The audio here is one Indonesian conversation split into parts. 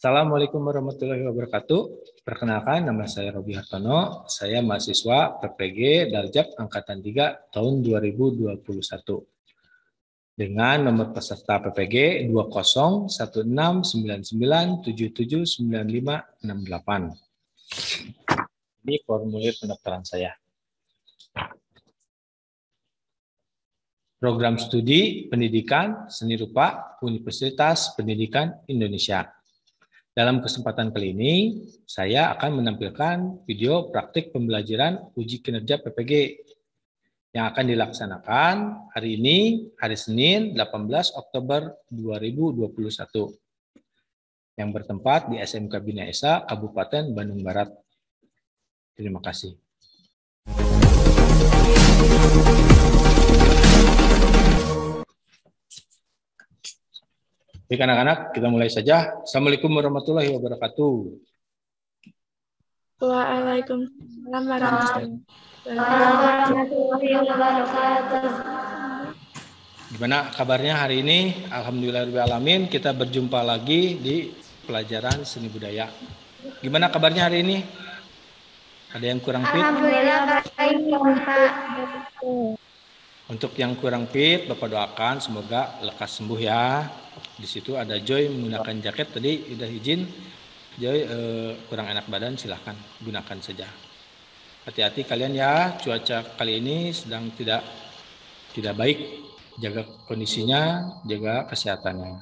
Assalamualaikum warahmatullahi wabarakatuh. Perkenalkan, nama saya Robi Hartono. Saya mahasiswa PPG Darjab Angkatan 3 tahun 2021. Dengan nomor peserta PPG 201699779568. Ini formulir pendaftaran saya. Program Studi Pendidikan Seni Rupa Universitas Pendidikan Indonesia. Dalam kesempatan kali ini, saya akan menampilkan video praktik pembelajaran uji kinerja PPG yang akan dilaksanakan hari ini, hari Senin, 18 Oktober 2021, yang bertempat di SMK Bina Esa, Kabupaten Bandung Barat. Terima kasih. Baik anak-anak, kita mulai saja. Assalamualaikum warahmatullahi wabarakatuh. Waalaikumsalam warahmatullahi wabarakatuh. Gimana kabarnya hari ini? Alhamdulillahirrahmanirrahim, kita berjumpa lagi di pelajaran seni budaya. Gimana kabarnya hari ini? Ada yang kurang fit? Alhamdulillah baik, Pak. Untuk yang kurang fit, Bapak doakan semoga lekas sembuh ya. Di situ ada Joy menggunakan jaket tadi, udah izin. Joy kurang enak badan, silahkan gunakan saja. Hati-hati kalian ya, cuaca kali ini sedang tidak baik. Jaga kondisinya, jaga kesehatannya.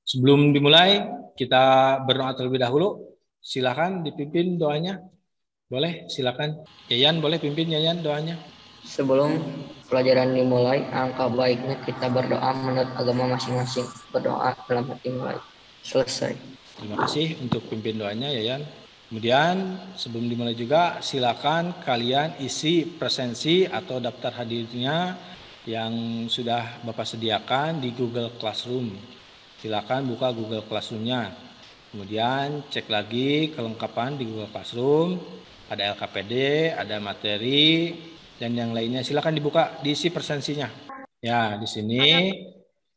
Sebelum dimulai, kita berdoa terlebih dahulu. Silahkan dipimpin doanya. Boleh, silakan. Yayan boleh pimpin Yayan doanya. Sebelum pelajaran dimulai, angka baiknya kita berdoa menurut agama masing-masing. Berdoa dalam hati mulai. Selesai. Terima kasih untuk pimpin doanya Yayan. Kemudian sebelum dimulai juga silakan kalian isi presensi atau daftar hadirnya yang sudah Bapak sediakan di Google Classroom. Silakan buka Google Classroom-nya. Kemudian cek lagi kelengkapan di Google Classroom. Ada LKPD, ada materi, dan yang lainnya. Silakan dibuka, diisi presensinya. Ya, di sini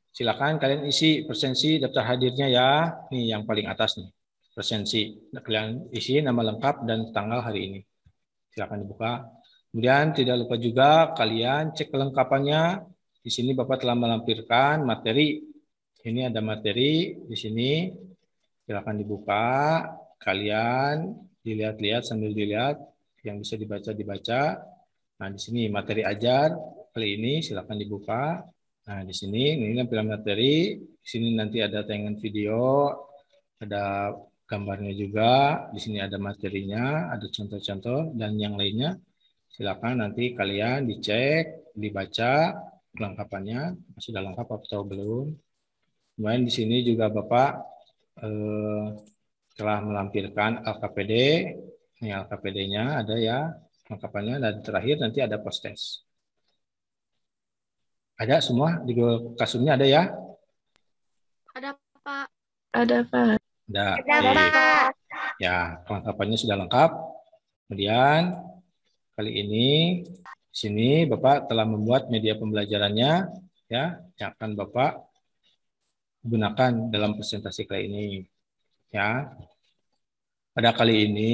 silakan kalian isi presensi daftar hadirnya ya. Nih yang paling atas nih, presensi. Kalian isi nama lengkap dan tanggal hari ini. Silakan dibuka. Kemudian tidak lupa juga kalian cek kelengkapannya. Di sini Bapak telah melampirkan materi. Ini ada materi di sini. Silakan dibuka. Kalian dilihat-lihat sambil dilihat yang bisa dibaca. Nah, di sini materi ajar kali ini silakan dibuka. Nah, di sini ini tampilan materi. Di sini nanti ada tayangan video, ada gambarnya juga. Di sini ada materinya, ada contoh-contoh dan yang lainnya. Silakan nanti kalian dicek, dibaca kelengkapannya sudah lengkap atau belum. Kemudian di sini juga Bapak telah melampirkan LKPD. Ini LKPD-nya ada ya. Lengkapannya dan terakhir nanti ada post-test. Ada semua di Google Classroom-nya ada ya? Ada, Pak. Ada, Pak. Ada. Ada, Pak. Ya, kelengkapannya sudah lengkap. Kemudian kali ini di sini Bapak telah membuat media pembelajarannya ya, yang akan Bapak gunakan dalam presentasi kali ini. Ya. Pada kali ini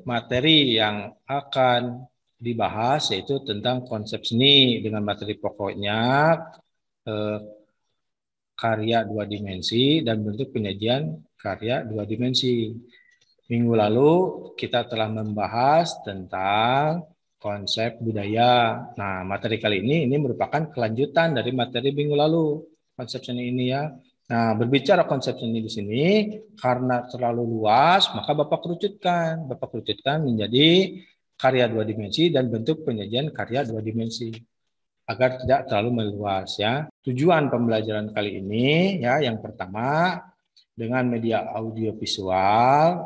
materi yang akan dibahas yaitu tentang konsep seni dengan materi pokoknya karya dua dimensi dan bentuk penyajian karya dua dimensi. Minggu lalu kita telah membahas tentang konsep budaya. Nah, materi kali ini merupakan kelanjutan dari materi minggu lalu. Konsep seni ini ya. Nah, berbicara konsep seni di sini karena terlalu luas, maka Bapak kerucutkan. Bapak kerucutkan menjadi karya dua dimensi dan bentuk penyajian karya dua dimensi agar tidak terlalu meluas ya. Tujuan pembelajaran kali ini ya yang pertama dengan media audiovisual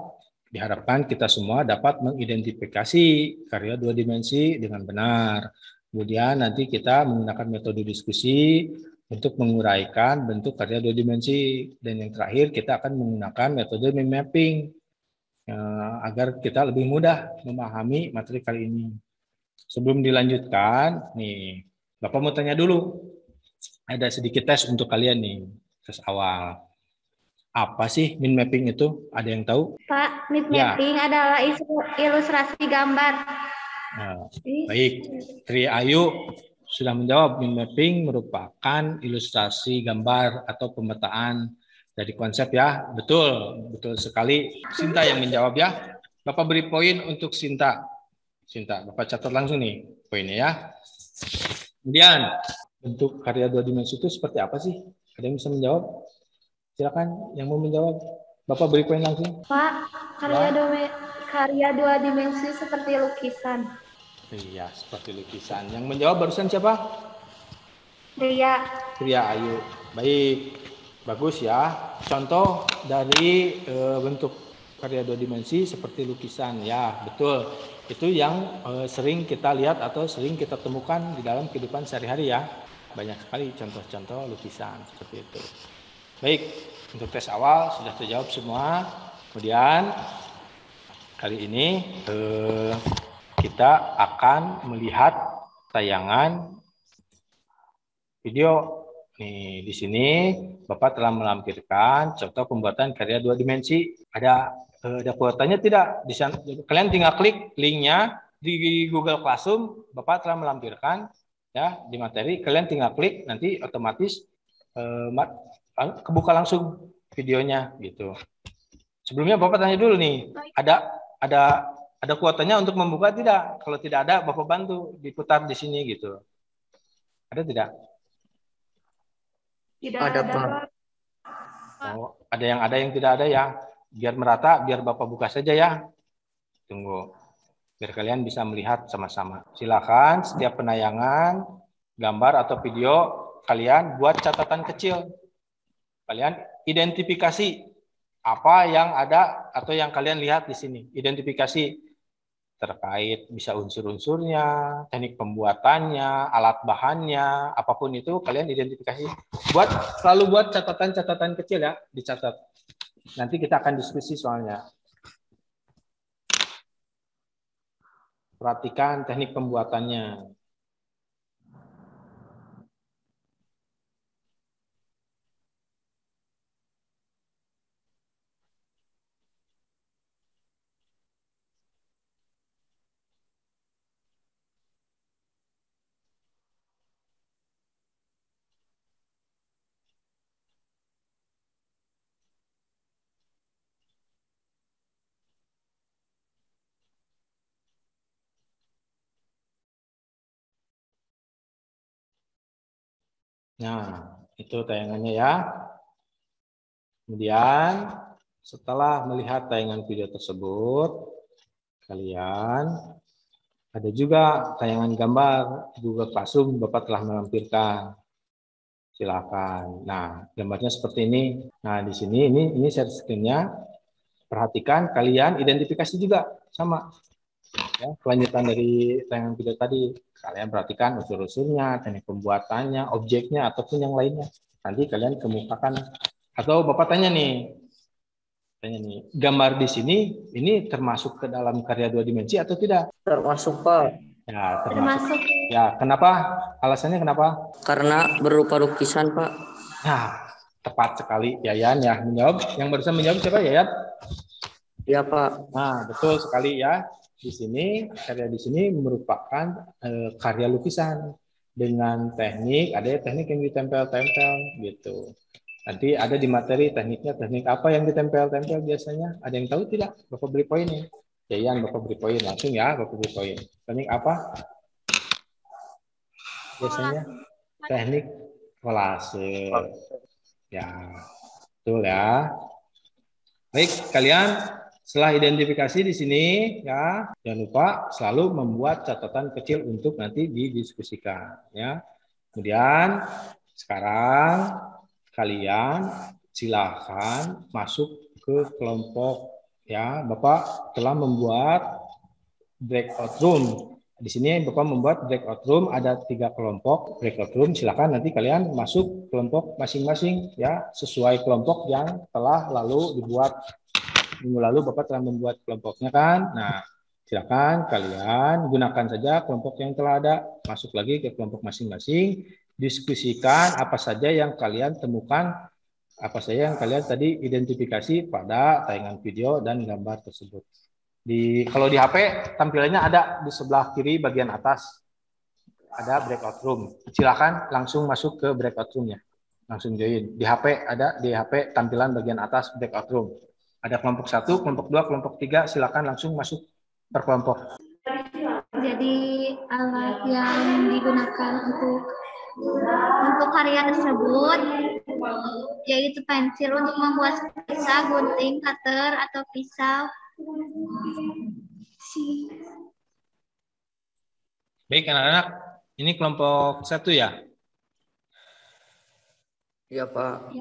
diharapkan kita semua dapat mengidentifikasi karya dua dimensi dengan benar. Kemudian nanti kita menggunakan metode diskusi untuk menguraikan bentuk karya dua dimensi. Dan yang terakhir kita akan menggunakan metode mind mapping agar kita lebih mudah memahami materi kali ini. Sebelum dilanjutkan, nih Bapak mau tanya dulu. Ada sedikit tes untuk kalian nih, tes awal. Apa sih mind mapping itu? Ada yang tahu? Pak, mind Ya. mapping adalah ilustrasi gambar. Nah, baik, Tri Ayu sudah menjawab. Mind mapping merupakan ilustrasi gambar atau pemetaan dari konsep ya. Betul, betul sekali. Sinta yang menjawab ya. Bapak beri poin untuk Sinta. Sinta, Bapak catat langsung nih poinnya ya. Kemudian, bentuk karya dua dimensi itu seperti apa sih? Ada yang bisa menjawab? Silakan yang mau menjawab. Bapak beri poin langsung. Pak, karya dua dimensi seperti lukisan. Iya, seperti lukisan. Yang menjawab barusan siapa? Ria. Ria Ayu. Baik, bagus ya. Contoh dari bentuk karya dua dimensi seperti lukisan. Ya, betul. Itu yang sering kita lihat atau sering kita temukan di dalam kehidupan sehari-hari ya. Banyak sekali contoh-contoh lukisan seperti itu. Baik, untuk tes awal sudah terjawab semua. Kemudian kali ini kita akan melihat tayangan video. Nih, di sini Bapak telah melampirkan contoh pembuatan karya dua dimensi. Ada kuotanya tidak? Di sana, kalian tinggal klik linknya di Google Classroom. Bapak telah melampirkan ya di materi. Kalian tinggal klik, nanti otomatis kebuka langsung videonya gitu. Sebelumnya Bapak tanya dulu nih, ada kuotanya untuk membuka tidak? Kalau tidak ada, Bapak bantu diputar di sini gitu. Ada tidak? Tidak Ada, ada, Pak. Oh, ada yang tidak ada ya. Biar merata, biar Bapak buka saja ya. Tunggu. Biar kalian bisa melihat sama-sama. Silakan setiap penayangan, gambar atau video, kalian buat catatan kecil. Kalian identifikasi apa yang ada atau yang kalian lihat di sini. Identifikasi terkait bisa unsur-unsurnya, teknik pembuatannya, alat bahannya, apapun itu kalian identifikasi. Selalu buat catatan-catatan kecil ya, dicatat. Nanti kita akan diskusi soalnya. Perhatikan teknik pembuatannya. Nah, itu tayangannya ya. Kemudian setelah melihat tayangan video tersebut, kalian ada juga tayangan gambar Google Classroom Bapak telah melampirkan. Silakan. Nah, gambarnya seperti ini. Nah, di sini ini share screen-nya. Perhatikan kalian identifikasi juga sama. Ya, kelanjutan dari tayangan video tadi. Kalian perhatikan unsur-unsurnya, teknik pembuatannya, objeknya ataupun yang lainnya. Nanti kalian kemukakan. Atau Bapak tanya nih, gambar di sini ini termasuk ke dalam karya dua dimensi atau tidak? Termasuk, Pak. Ya, termasuk. Ya, kenapa? Alasannya kenapa? Karena berupa lukisan, Pak. Nah, tepat sekali Yayan ya menjawab. Yang barusan menjawab siapa Yayan? Iya, Pak. Nah, betul sekali ya. Di sini karya di sini merupakan karya lukisan dengan teknik, ada teknik yang ditempel-tempel gitu. Nanti ada di materi tekniknya, teknik apa yang ditempel-tempel biasanya? Ada yang tahu tidak? Bapak beri poin ya. Yayan, Bapak beri poin langsung ya, Bapak beri poin. Teknik apa? Biasanya teknik kolase. Ya, betul ya. Baik, kalian setelah identifikasi di sini ya, jangan lupa selalu membuat catatan kecil untuk nanti didiskusikan ya. Kemudian sekarang kalian silakan masuk ke kelompok ya. Bapak telah membuat breakout room. Di sini Bapak membuat breakout room, ada 3 kelompok breakout room. Silakan nanti kalian masuk kelompok masing-masing ya, sesuai kelompok yang telah lalu dibuat. Minggu lalu Bapak telah membuat kelompoknya kan. Nah, silakan kalian gunakan saja kelompok yang telah ada. Masuk lagi ke kelompok masing-masing, diskusikan apa saja yang kalian temukan apa saja yang kalian tadi identifikasi pada tayangan video dan gambar tersebut. Kalau di HP tampilannya ada di sebelah kiri bagian atas. Ada breakout room. Silakan langsung masuk ke breakout room-nya. Langsung join. Di HP ada di HP tampilan bagian atas breakout room. Ada kelompok 1, kelompok 2, kelompok 3, silakan langsung masuk per kelompok. Jadi alat yang digunakan untuk karya tersebut yaitu pensil untuk membuat sketsa, gunting, cutter atau pisau. Baik anak-anak, ini kelompok 1 ya. Iya, Pak.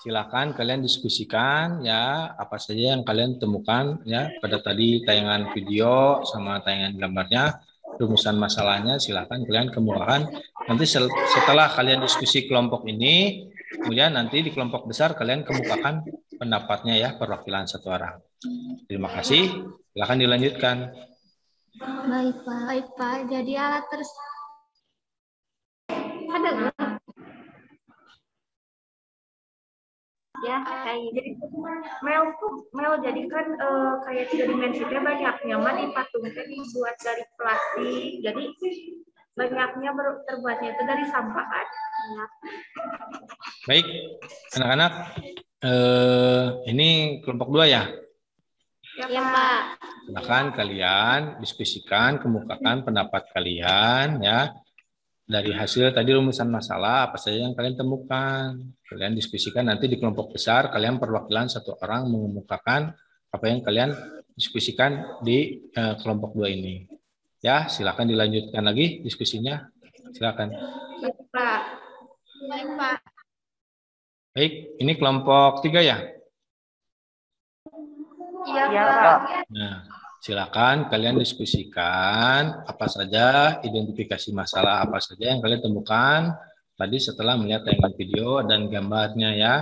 Silakan kalian diskusikan ya apa saja yang kalian temukan ya pada tadi tayangan video sama tayangan gambarnya, rumusan masalahnya silakan kalian kemukakan. Nanti setelah kalian diskusi kelompok ini, kemudian nanti di kelompok besar kalian kemukakan pendapatnya ya, perwakilan satu orang. Terima kasih. Silakan dilanjutkan. Baik Pak. Jadi alat ada ya kayak jadi Mel jadi kan kayak 3 dimensinya banyaknya mah dipatungkan dibuat dari plastik, jadi banyaknya terbuatnya itu dari sampah kan. Baik anak-anak, ini kelompok 2 ya. Ya Pak. Silakan kalian diskusikan, kemukakan pendapat kalian ya. Dari hasil tadi rumusan masalah apa saja yang kalian temukan. Kalian diskusikan nanti di kelompok besar, kalian perwakilan satu orang mengemukakan apa yang kalian diskusikan di kelompok 2 ini. Ya, silakan dilanjutkan lagi diskusinya. Silakan. Baik Pak. Baik Pak. Baik, ini kelompok 3 ya? Iya Pak. Nah, silakan kalian diskusikan apa saja, identifikasi masalah apa saja yang kalian temukan tadi setelah melihat tayangan video dan gambarnya ya.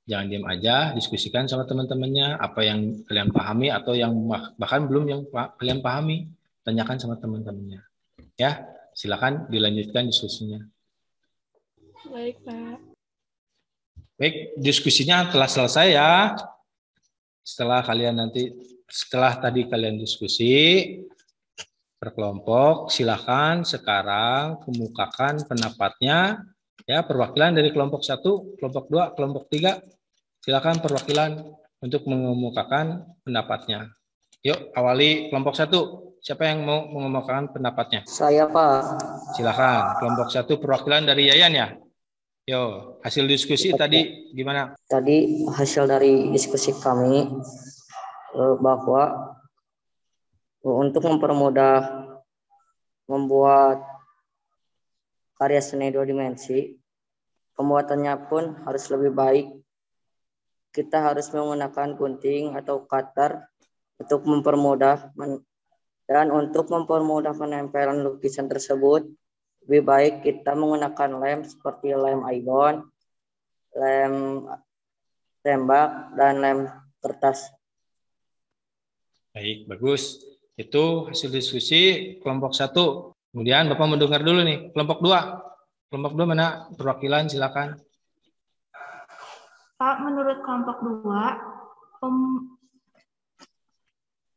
Jangan diam aja, diskusikan sama teman-temannya apa yang kalian pahami atau yang bahkan belum yang kalian pahami, tanyakan sama teman-temannya. Ya, silakan dilanjutkan diskusinya. Baik Pak. Baik, diskusinya telah selesai ya. Setelah tadi kalian diskusi per kelompok, silakan sekarang kemukakan pendapatnya ya, perwakilan dari kelompok 1, kelompok 2, kelompok 3. Silakan perwakilan untuk mengemukakan pendapatnya. Yuk, awali kelompok 1. Siapa yang mau mengemukakan pendapatnya? Saya, Pak. Silakan. Kelompok 1 perwakilan dari Yayan ya. Yo, hasil diskusi tadi gimana? Tadi hasil dari diskusi kami bahwa untuk mempermudah membuat karya seni 2 dimensi, pembuatannya pun harus lebih baik. Kita harus menggunakan gunting atau cutter untuk mempermudah dan untuk mempermudah penempelan lukisan tersebut, lebih baik kita menggunakan lem seperti lem aibon, lem tembak, dan lem kertas. Baik, bagus. Itu hasil diskusi kelompok 1. Kemudian Bapak mendengar dulu nih, kelompok 2. Kelompok 2 mana? Perwakilan silakan. Pak, menurut kelompok 2,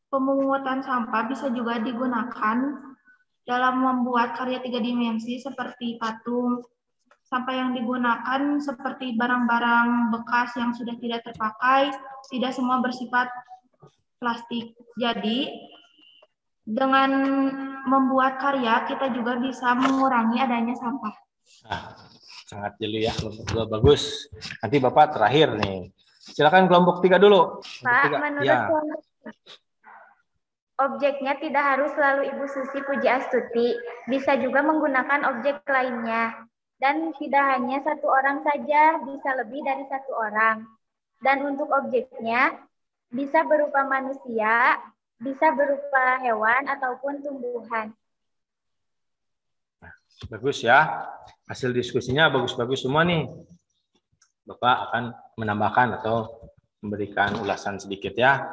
pemungutan sampah bisa juga digunakan dalam membuat karya 3 dimensi seperti patung. Sampah yang digunakan seperti barang-barang bekas yang sudah tidak terpakai, tidak semua bersifat plastik. Jadi, dengan membuat karya, kita juga bisa mengurangi adanya sampah. Sangat jeli ya, kelompok 2 bagus. Nanti Bapak terakhir nih. Silakan kelompok 3 dulu. Pak, menurut kelompok objeknya tidak harus selalu Ibu Susi Pujiastuti, bisa juga menggunakan objek lainnya. Dan tidak hanya satu orang saja, bisa lebih dari satu orang. Dan untuk objeknya bisa berupa manusia, bisa berupa hewan ataupun tumbuhan. Bagus ya. Hasil diskusinya bagus-bagus semua nih. Bapak akan menambahkan atau memberikan ulasan sedikit ya.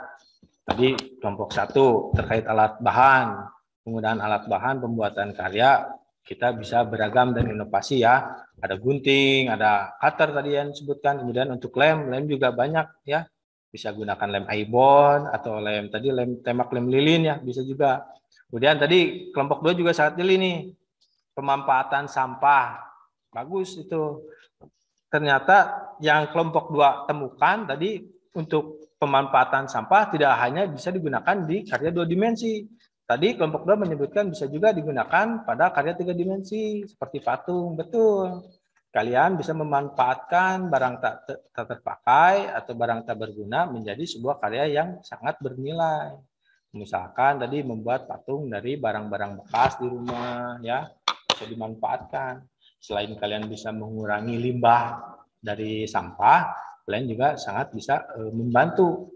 Tadi kelompok 1 terkait alat bahan, penggunaan alat bahan pembuatan karya. kita bisa beragam dan inovasi ya. Ada gunting, ada cutter tadi yang disebutkan. Kemudian untuk lem juga banyak ya. Bisa gunakan lem ibon atau lem tembak lem lilin ya, bisa juga. Kemudian tadi kelompok 2 juga sangat jeli nih. Pemanfaatan sampah. Bagus itu. Ternyata yang kelompok 2 temukan tadi untuk pemanfaatan sampah tidak hanya bisa digunakan di karya 2 dimensi. Tadi kelompok 2 menyebutkan bisa juga digunakan pada karya 3 dimensi seperti patung. Betul. Kalian bisa memanfaatkan barang tak terpakai atau barang tak berguna menjadi sebuah karya yang sangat bernilai. Misalkan tadi membuat patung dari barang-barang bekas di rumah ya, bisa dimanfaatkan. Selain kalian bisa mengurangi limbah dari sampah, kalian juga sangat bisa membantu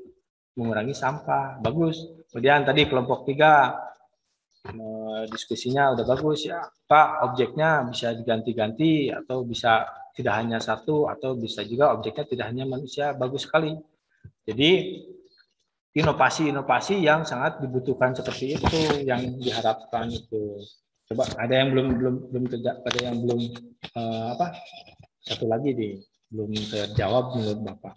mengurangi sampah. Bagus. Kemudian tadi kelompok 3 diskusinya udah bagus ya. Pak, objeknya bisa diganti-ganti atau bisa tidak hanya satu atau bisa juga objeknya tidak hanya manusia. Bagus sekali. Jadi inovasi-inovasi yang sangat dibutuhkan seperti itu yang diharapkan itu. Coba ada yang belum kerja, ada yang belum satu lagi nih belum terjawab menurut Bapak.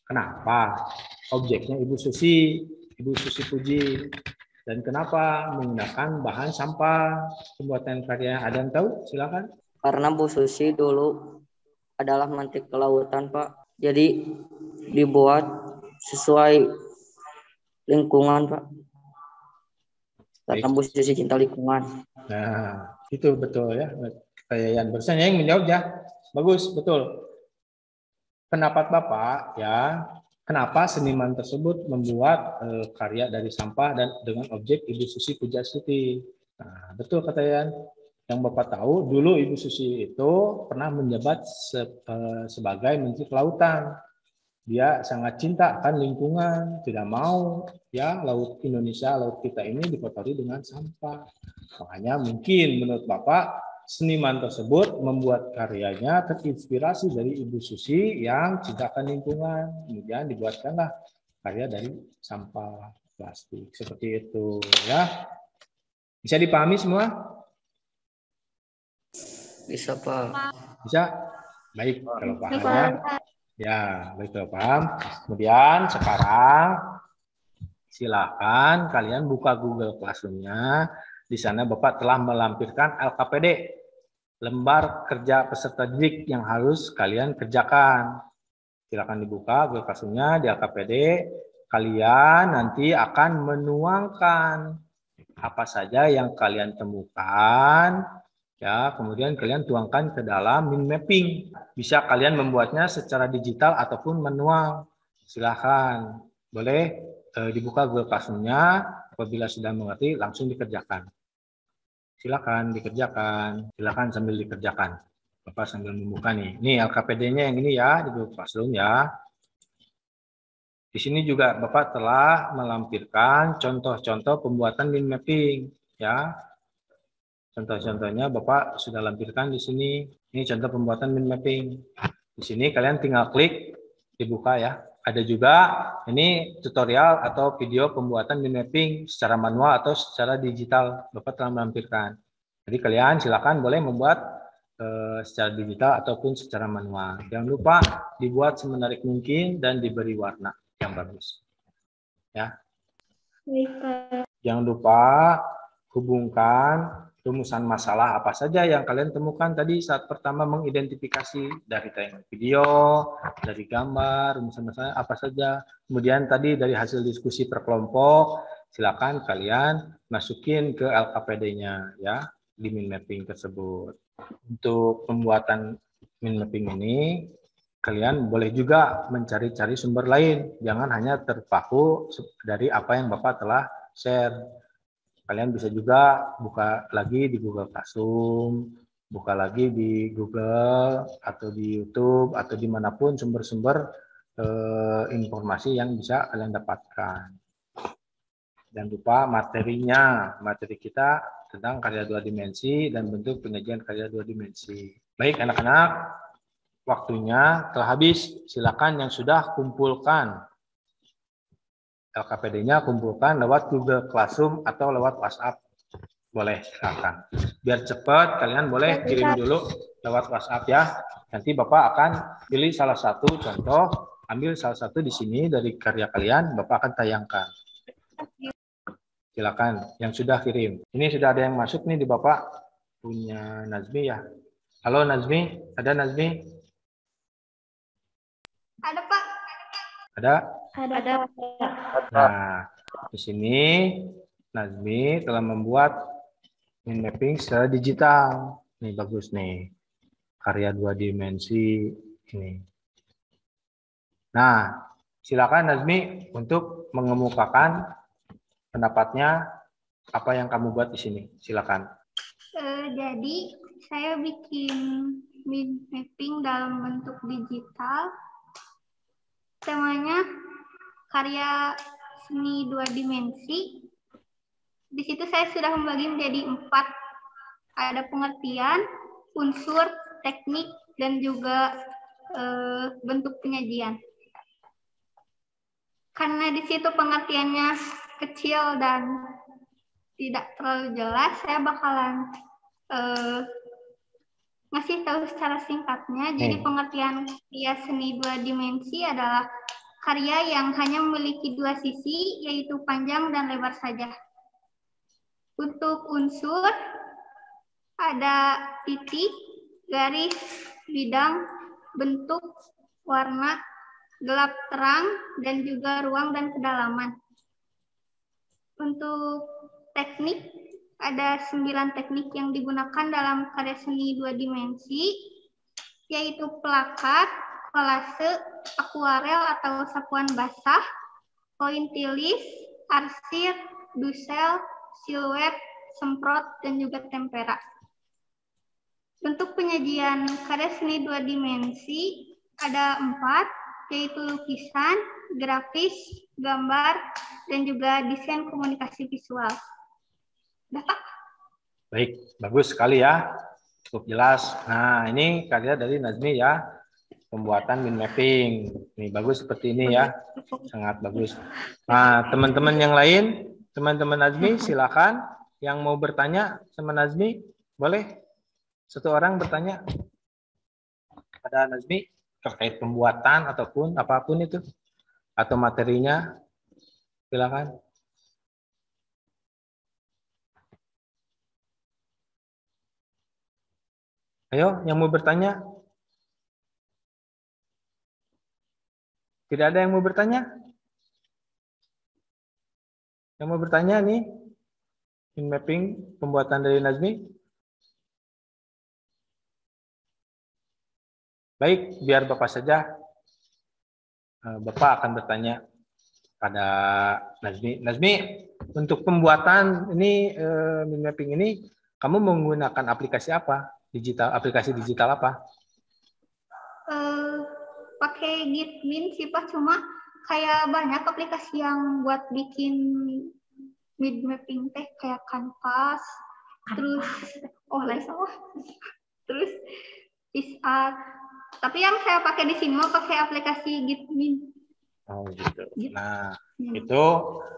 Kenapa objeknya Ibu Susi Puji, dan kenapa menggunakan bahan sampah pembuatan karya? Ada yang tahu? Silakan. Karena Bu Susi dulu adalah menteri kelautan, Pak. Jadi dibuat sesuai lingkungan, Pak. Karena Bu Susi cinta lingkungan. Nah, itu betul ya. Kayak barusan yang menjawab ya. Bagus, betul. Pendapat Bapak ya, kenapa seniman tersebut membuat karya dari sampah dan dengan objek Ibu Susi Pujastuti? Nah, betul kata Yan. Yang Bapak tahu, dulu Ibu Susi itu pernah menjabat sebagai Menteri Kelautan. Dia sangat cinta akan lingkungan, tidak mau ya laut Indonesia, laut kita ini dikotori dengan sampah. Makanya mungkin menurut Bapak seniman tersebut membuat karyanya terinspirasi dari Ibu Susi yang cinta akan lingkungan. Kemudian dibuatkanlah karya dari sampah plastik seperti itu ya. Bisa dipahami semua? Bisa, Pak. Bisa? Baik kalau paham ya. Ya, baik kalau paham. Kemudian sekarang silakan kalian buka Google Classroom-nya. Di sana Bapak telah melampirkan LKPD, lembar kerja peserta didik yang harus kalian kerjakan. Silakan dibuka Google Classroom-nya di LKPD. Kalian nanti akan menuangkan apa saja yang kalian temukan. Ya, kemudian kalian tuangkan ke dalam mind mapping. Bisa kalian membuatnya secara digital ataupun manual. Silahkan. Boleh dibuka Google Classroom-nya. Apabila sudah mengerti, langsung dikerjakan. Silakan dikerjakan. Silakan sambil dikerjakan. Bapak sambil membuka nih. Ini LKPD-nya yang ini ya, di Google Classroom ya. Di sini juga Bapak telah melampirkan contoh-contoh pembuatan mind mapping. Ya. Contoh-contohnya Bapak sudah lampirkan di sini. Ini contoh pembuatan mind mapping. Di sini kalian tinggal klik, dibuka ya. Ada juga ini tutorial atau video pembuatan mind mapping secara manual atau secara digital. Bapak telah melampirkan. Jadi kalian silakan boleh membuat secara digital ataupun secara manual. Jangan lupa dibuat semenarik mungkin dan diberi warna yang bagus. Ya. Jangan lupa hubungkan rumusan masalah apa saja yang kalian temukan tadi saat pertama mengidentifikasi dari tayangan video, dari gambar, rumusan masalah apa saja. Kemudian tadi dari hasil diskusi per kelompok, silakan kalian masukin ke LKPD-nya ya di mind mapping tersebut. Untuk pembuatan mind mapping ini, kalian boleh juga mencari-cari sumber lain. Jangan hanya terpaku dari apa yang Bapak telah share. Kalian bisa juga buka lagi di Google Classroom, buka lagi di Google atau di YouTube atau dimanapun sumber-sumber informasi yang bisa kalian dapatkan. Jangan lupa materinya, materi kita tentang karya 2 dimensi dan bentuk penyajian karya 2 dimensi. Baik anak-anak, waktunya telah habis. Silakan yang sudah kumpulkan LKPD-nya kumpulkan lewat Google Classroom atau lewat WhatsApp. Boleh, silakan. Biar cepat, kalian boleh kirim dulu lewat WhatsApp ya. Nanti Bapak akan pilih salah satu contoh, ambil salah satu di sini dari karya kalian, Bapak akan tayangkan. Silakan, yang sudah kirim. Ini sudah ada yang masuk nih di Bapak, punya Nazmi ya. Halo Nazmi, ada Nazmi? Ada Pak. Ada? Ada. Nah, di sini Nazmi telah membuat mind mapping secara digital. Nih bagus nih. Karya 2 dimensi ini. Nah, silakan Nazmi untuk mengemukakan pendapatnya apa yang kamu buat di sini. Silakan. Jadi saya bikin mind mapping dalam bentuk digital. Temanya karya seni 2 dimensi. Di situ saya sudah membagi menjadi 4. Ada pengertian, unsur, teknik, dan juga bentuk penyajian. Karena di situ pengertiannya kecil dan tidak terlalu jelas, saya bakalan ngasih tahu secara singkatnya. Jadi pengertian karya seni 2 dimensi adalah karya yang hanya memiliki 2 sisi, yaitu panjang dan lebar saja. Untuk unsur, ada titik, garis, bidang, bentuk, warna, gelap terang, dan juga ruang dan kedalaman. Untuk teknik, ada 9 teknik yang digunakan dalam karya seni 2 dimensi, yaitu plakat, kolase, akuarel atau sapuan basah, pointilis, arsir, dusel, siluet, semprot, dan juga tempera. Bentuk penyajian karya seni 2 dimensi ada 4, yaitu lukisan, grafis, gambar, dan juga desain komunikasi visual. Dapat? Baik, bagus sekali ya. Cukup jelas. Nah, ini karya dari Nazmi ya. Pembuatan mind mapping. Ini bagus seperti ini ya. Sangat bagus. Nah, teman-teman yang lain, teman-teman Nazmi silakan yang mau bertanya sama Nazmi, boleh satu orang bertanya pada Nazmi terkait pembuatan ataupun apapun itu atau materinya. Silakan. Ayo, yang mau bertanya? Tidak ada yang mau bertanya? Yang mau bertanya nih, mind mapping pembuatan dari Nazmi? Baik, biar Bapak saja. Bapak akan bertanya pada Nazmi. Nazmi, untuk pembuatan ini mind mapping ini, kamu menggunakan aplikasi apa? Aplikasi digital apa? Pakai Gitmin sih Pak, cuma kayak banyak aplikasi yang buat bikin mind mapping teh kayak Canvas, terus terus PixArt. Tapi yang saya pakai di sini pakai aplikasi Gitmin. Oh gitu. Nah, itu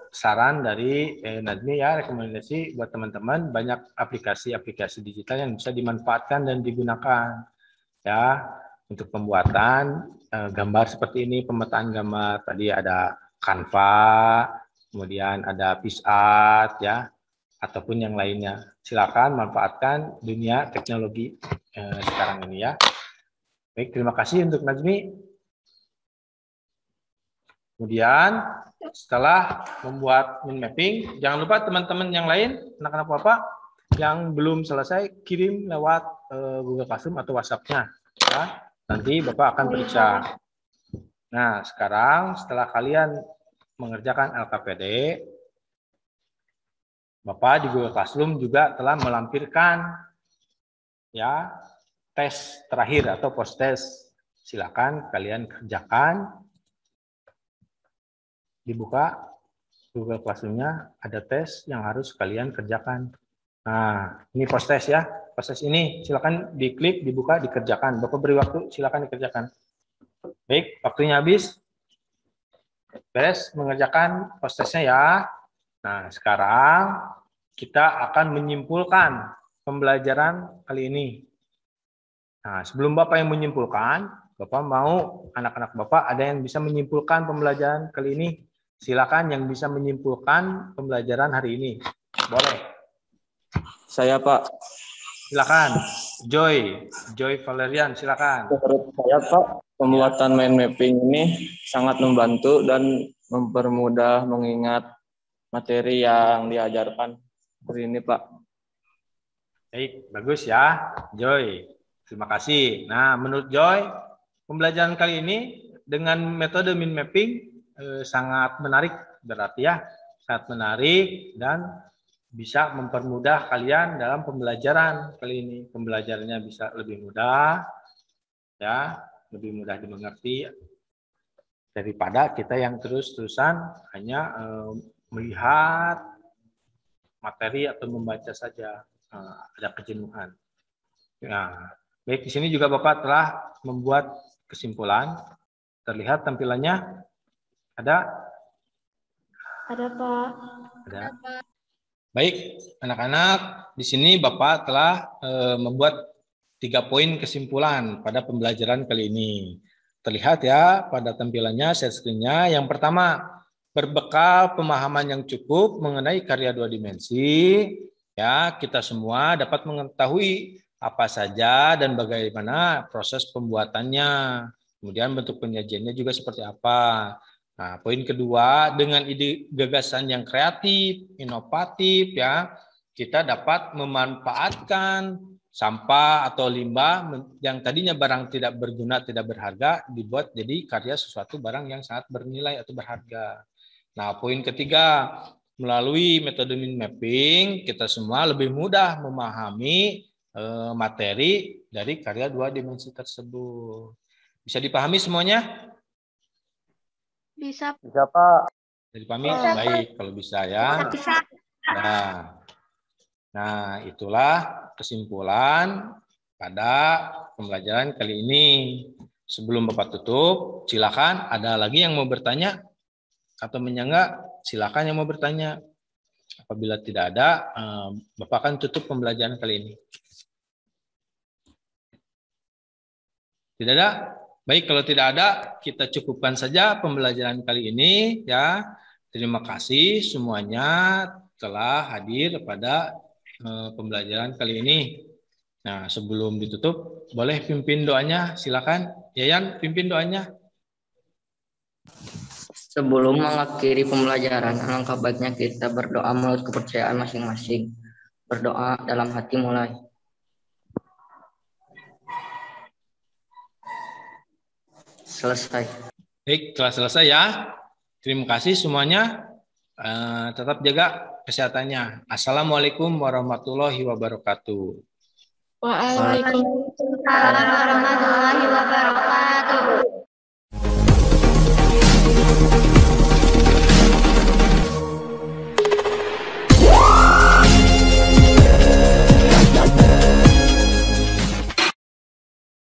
saran dari Nazmi ya, rekomendasi buat teman-teman, banyak aplikasi-aplikasi digital yang bisa dimanfaatkan dan digunakan ya untuk pembuatan gambar seperti ini, pemetaan gambar. Tadi ada Canva, kemudian ada PixArt ya, ataupun yang lainnya. Silakan manfaatkan dunia teknologi sekarang ini ya. Baik, terima kasih untuk Nazmi. Kemudian setelah membuat mind mapping, jangan lupa teman-teman yang lain, anak-anak Bapak yang belum selesai kirim lewat Google Classroom atau WhatsApp-nya. Ya. Nanti Bapak akan periksa. Nah, sekarang setelah kalian mengerjakan LKPD, Bapak di Google Classroom juga telah melampirkan ya tes terakhir atau post test. Silakan kalian kerjakan. Dibuka Google Classroom-nya, ada tes yang harus kalian kerjakan. Nah, ini post test ya. Post test ini silakan diklik, dibuka, dikerjakan. Bapak beri waktu, silakan dikerjakan. Baik, waktunya habis. Beres mengerjakan post testnya ya. Nah, sekarang kita akan menyimpulkan pembelajaran kali ini. Nah, sebelum Bapak yang menyimpulkan, Bapak mau anak-anak Bapak ada yang bisa menyimpulkan pembelajaran kali ini? Silakan yang bisa menyimpulkan pembelajaran hari ini. Boleh. Saya, Pak. Silakan. Joy Valerian, silakan. Menurut saya, Pak, pembuatan mind mapping ini sangat membantu dan mempermudah mengingat materi yang diajarkan hari ini, Pak. Baik, bagus ya, Joy. Terima kasih. Nah, menurut Joy, pembelajaran kali ini dengan metode mind mapping sangat menarik, berarti ya, sangat menarik dan bisa mempermudah kalian dalam pembelajaran kali ini. Pembelajarannya bisa lebih mudah, ya, lebih mudah dimengerti daripada kita yang terus-terusan hanya melihat materi atau membaca saja, ada kejenuhan. Nah, baik, di sini juga Bapak telah membuat kesimpulan. Terlihat tampilannya ada? Ada, Pak. Ada. Baik, anak-anak, di sini Bapak telah membuat 3 poin kesimpulan pada pembelajaran kali ini. Terlihat ya pada tampilannya, share screen-nya. Yang pertama, berbekal pemahaman yang cukup mengenai karya 2 dimensi, ya, kita semua dapat mengetahui apa saja dan bagaimana proses pembuatannya. Kemudian bentuk penyajiannya juga seperti apa. Nah, poin kedua, dengan ide gagasan yang kreatif, inovatif, ya, kita dapat memanfaatkan sampah atau limbah yang tadinya barang tidak berguna, tidak berharga, dibuat jadi karya sesuatu barang yang sangat bernilai atau berharga. Nah, poin ketiga, melalui metode mind mapping, kita semua lebih mudah memahami materi dari karya 2 dimensi tersebut. Bisa dipahami semuanya? Bisa. Bisa, Pak. Jadi pamit, baik kalau bisa ya. Nah, itulah kesimpulan pada pembelajaran kali ini. Sebelum Bapak tutup, silakan ada lagi yang mau bertanya atau menyangga, silakan yang mau bertanya. Apabila tidak ada, Bapak akan tutup pembelajaran kali ini. Tidak ada? Baik, kalau tidak ada, kita cukupkan saja pembelajaran kali ini, ya. Terima kasih semuanya telah hadir pada pembelajaran kali ini. Nah, sebelum ditutup, boleh pimpin doanya, silakan. Yayan, pimpin doanya. Sebelum mengakhiri pembelajaran, alangkah baiknya kita berdoa menurut kepercayaan masing-masing. Berdoa dalam hati mulai. Selesai. Baik, telah selesai ya. Terima kasih semuanya. Tetap jaga kesehatannya. Assalamualaikum warahmatullahi wabarakatuh. Waalaikumsalam warahmatullahi wabarakatuh.